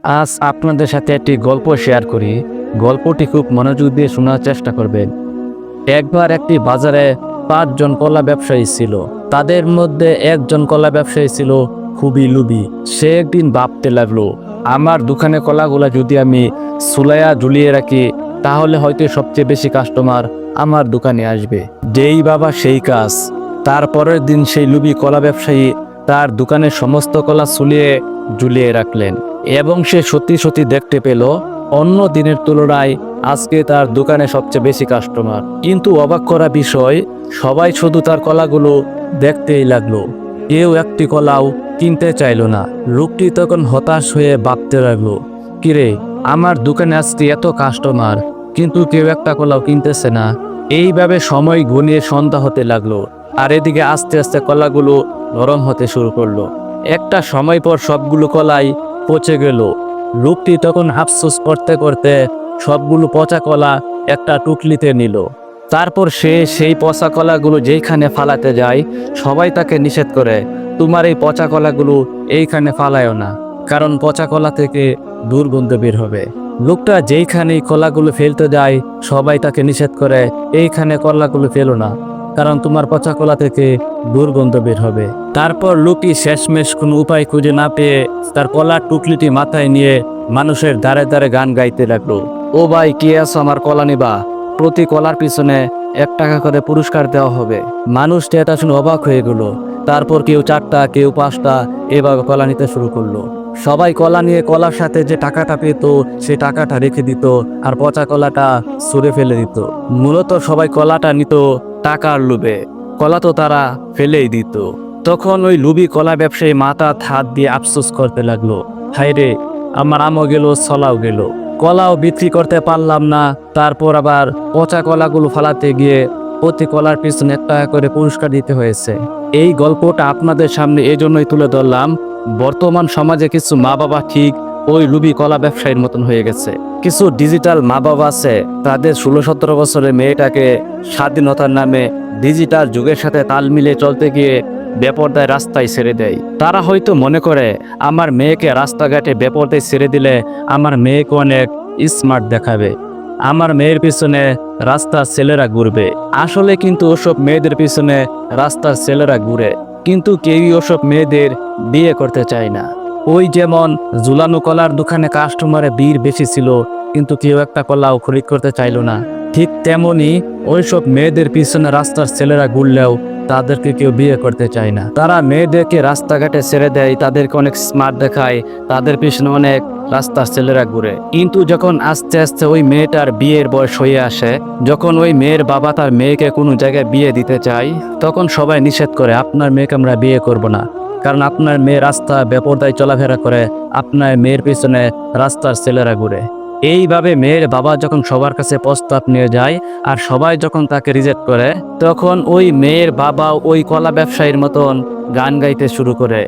আজ আপনাদের সাথে একটি গল্প শেয়ার করি। গল্পটি খুব মনোযোগ দিয়ে শোনার চেষ্টা করবেন। একবার একটি বাজারে 5 জন কলা ব্যবসায়ী ছিল। তাদের মধ্যে একজন কলা ব্যবসায়ী ছিল খুবই লোভী। সে একদিন ভাবতে লাগলো, আমার দোকানে কলাগুলা যদি আমি সুলাইয়া ঝুলিয়ে রাখি তাহলে হয়তো সবচেয়ে বেশি কাস্টমার আমার দোকানে আসবে। যেই বাবা সেই কাজ। তারপরের দিন সেই লোভী কলা ব্যবসায়ী তার দোকানের সমস্ত কলা ঝুলিয়ে রাখলেন এবং সে সত্যি সত্যি দেখতে পেল অন্য দিনের তুলনায় আজকে তার দোকানে সবচেয়ে বেশি কাস্টমার। কিন্তু অবাক করা বিষয়, সবাই শুধু তার কলাগুলো দেখতেই লাগলো, কেউ একটি কলাও কিনতে চাইলো না। লোকটি তখন হতাশ হয়ে ভাবতে লাগলো, কিরে, আমার দোকানে আজকে এত কাস্টমার কিন্তু কেউ একটা কলাও কিনতেছে না। এইভাবে সময় ঘনিয়ে সন্ধ্যা হতে লাগলো আর এদিকে আস্তে আস্তে কলাগুলো নরম হতে শুরু করলো। একটা সময় পর সবগুলো কলাই পচে গেল। লোকটি তখন আফসোস করতে করতে সবগুলো পচা কলা একটা টুকলিতে নিল। তারপর সে সেই পচা কলাগুলো যেইখানে ফালাতে যায় সবাই তাকে নিষেধ করে, তোমার এই পচা কলাগুলো এইখানে ফালায়ও না, কারণ পচা কলা থেকে দুর্গন্ধ বের হবে। লোকটা যেইখানে কলাগুলো ফেলতে যায় সবাই তাকে নিষেধ করে, এইখানে কলাগুলো ফেলো না, কারণ তোমার পচা কলা থেকে দুর্গন্ধ বের হবে। তারপর লোকটি শেষমেশ কোনো উপায় খুঁজে না পেয়ে তার কলার টুকলিটি মাথায় নিয়ে মানুষের দ্বারে দ্বারে গান গাইতে লাগলো, ও ভাই, কে আছো আমার কলা নিবা? প্রতি কলার পিছনে 1 টাকা করে পুরস্কার দেওয়া হবে। মানুষটা এটা শুনে অবাক হয়ে গেল। তারপর কেউ 4টা, কেউ 5টা এভাবে কলা নিতে শুরু করলো। সবাই কলা নিয়ে কলার সাথে যে টাকাটা পেত সে টাকাটা রেখে দিত আর পচা কলাটা ছুঁড়ে ফেলে দিত। মূলত সবাই কলাটা নিত টাকার লোভে, কলা তো তারা ফেলেই দিত। তখন ওই লোভী কলা ব্যবসায়ী মাথা হাত দিয়ে আফসোস করতে লাগলো, হায় রে, আমার আমও গেল, ছলাও গেল, কলাও বিক্রি করতে পারলাম না। তারপর আবার পচা কলাগুলো ফালাতে গিয়ে প্রতি কলার পিছনে 1 টাকা করে পুরস্কার দিতে হয়েছে। এই গল্পটা আপনাদের সামনে এজন্যই তুলে ধরলাম, বর্তমান সমাজে কিছু মা বাবা ঠিক ওই লোভী কলা ব্যবসায়ীর মতন হয়ে গেছে। কিছু ডিজিটাল মা বাবা আছে, তাদের 16-17 বছরের মেয়েটাকে স্বাধীনতার নামে ডিজিটাল যুগের সাথে তাল মিলিয়ে চলতে গিয়ে বেপরদায় রাস্তায় ছেড়ে দেয়। তারা হয়তো মনে করে আমার মেয়েকে রাস্তাঘাটে বেপরদায় ছেড়ে দিলে আমার মেয়েকে অনেক স্মার্ট দেখাবে, আমার মেয়ের পিছনে রাস্তার ছেলেরা ঘুরবে। আসলে কিন্তু ওসব মেয়েদের পিছনে রাস্তার ছেলেরা ঘুরে, কিন্তু কেউই ওসব মেয়েদের বিয়ে করতে চায় না। ওই যেমন ঝুলানো কলার দোকানে কাস্টমারের ভিড় বেশি ছিল কিন্তু কেউ একটা কলাও খরিদ করতে চাইল না, ঠিক তেমনি ওইসব মেয়েদের পিছনে রাস্তার ছেলেরা ঘুরলেও তাদেরকে কেউ বিয়ে করতে চায় না। তারা মেয়েদেরকে রাস্তাঘাটে ছেড়ে দেয়, তাদেরকে অনেক স্মার্ট দেখায়, তাদের পিছনে অনেক রাস্তার ছেলেরা ঘুরে। কিন্তু যখন আস্তে আস্তে ওই মেয়েটার বিয়ের বয়স হয়ে আসে, যখন ওই মেয়ের বাবা তার মেয়েকে কোনো জায়গায় বিয়ে দিতে চায়, তখন সবাই নিষেধ করে, আপনার মেয়েকে আমরা বিয়ে করব না, কারণ আপনার মেয়ে রাস্তা বেপরদায় চলাফেরা করে, আপনার মেয়ের পিছনে রাস্তার ছেলেরা ঘুরে। এইভাবে মেয়ের বাবা যখন সবার কাছে প্রস্তাব নিয়ে যায় আর সবাই যখন তাকে রিজেক্ট করে, তখন ওই মেয়ের বাবা ওই কলা ব্যবসায়ীর মতন গান গাইতে শুরু করে।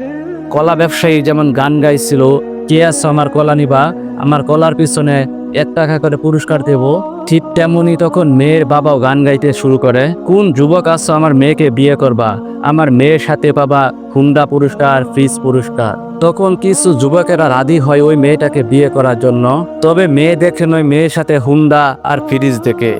কলা ব্যবসায়ী যেমন গান গাইছিল, কে আছো আমার কলা নিবা, আমার কলার পিছনে 1 টাকা করে পুরস্কার দেব, ঠিক তেমনি তখন মেয়ের বাবাও গান গাইতে শুরু করে, কোন যুবক আছো আমার মেয়েকে বিয়ে করবা, আমার মেয়ের সাথে পাবা হুন্ডা পুরস্কার, ফ্রিজ পুরস্কার। তখন কিছু যুবকেরা রাজি হয় ওই মেয়েটাকে বিয়ে করার জন্য, তবে মেয়ে দেখে নয়, মেয়ের সাথে হুন্ডা আর ফ্রিজ দেখে।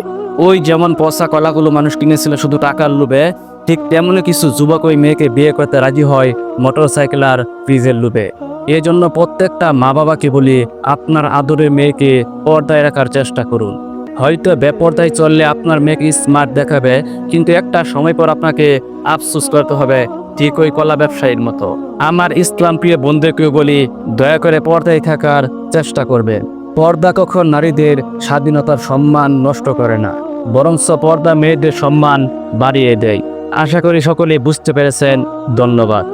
ওই যেমন পচা কলাগুলো মানুষ কিনেছিল শুধু টাকার লোভে, ঠিক তেমনি কিছু যুবক ওই মেয়েকে বিয়ে করতে রাজি হয় মোটরসাইকেল আর ফ্রিজের লোভে। এই জন্য প্রত্যেকটা মা বাবাকে বলি, আপনার আদরের মেয়েকে পর্দায় রাখার চেষ্টা করুন। হয়তো বেপর্দায় চললে আপনার মেয়েকে স্মার্ট দেখাবে, কিন্তু একটা সময় পর আপনাকে আফসোস করতে হবে, ঠিক ওই কলা ব্যবসায়ীর মতো। আমার ইসলাম প্রিয় বন্ধুকেও বলি, দয়া করে পর্দায় থাকার চেষ্টা করবে। পর্দা কখন নারীদের স্বাধীনতার সম্মান নষ্ট করে না, বরঞ্চ পর্দা মেয়েদের সম্মান বাড়িয়ে দেয়। আশা করি সকলেই বুঝতে পেরেছেন। ধন্যবাদ।